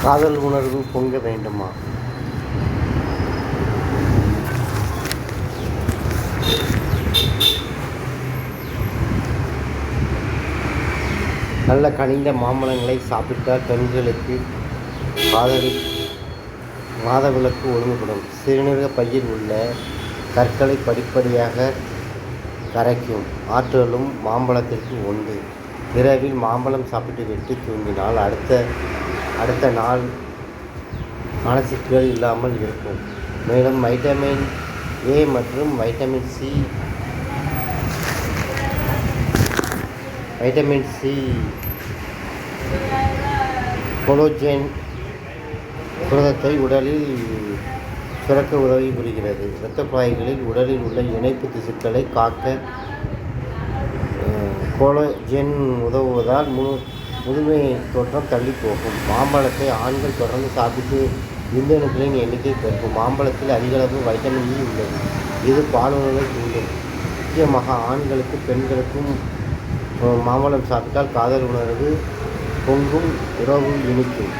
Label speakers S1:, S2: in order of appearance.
S1: காதல் உணர்வு பொங்க வேண்டுமா? நல்ல கனிந்த மாம்பழங்களை சாப்பிட்டால் பெண்களுக்கு மாதவிலக்கு ஒழுங்குபடும். சிறுநீரக பையில் உள்ள கற்களை படிப்படியாக கரைக்கும் ஆற்றலும் மாம்பழத்திற்கு உண்டு. இரவில் மாம்பழம் சாப்பிட்டு விட்டு தூங்கினால் அடுத்த நாள் மலச்சிக்கல் இல்லாமல் இருக்கும். மேலும் வைட்டமின் ஏ மற்றும் வைட்டமின் சி கொலோஜன் புரதத்தை உடலில் சுரக்க உதவி புரிகிறது. இரத்த குழாய்களில் உடலில் உள்ள இணைப்பு திசுக்களை காக்க கொலோஜன் உதவுவதால் முதுமை தோற்றம் தள்ளி போகும். மாம்பழத்தை ஆண்கள் தொடர்ந்து சாப்பிட்டு விந்தணுக்களின் எண்ணிக்கை பெருக்கும். மாம்பழத்தில் அதிகளவு வைட்டமின் இ உள்ளது. இது பாலுணர்வை தூண்டும். முக்கியமாக ஆண்களுக்கும் பெண்களுக்கும் மாம்பழம் சாப்பிட்டால் காதல் உணர்வு பொங்கும், உறவு இனிக்கும்.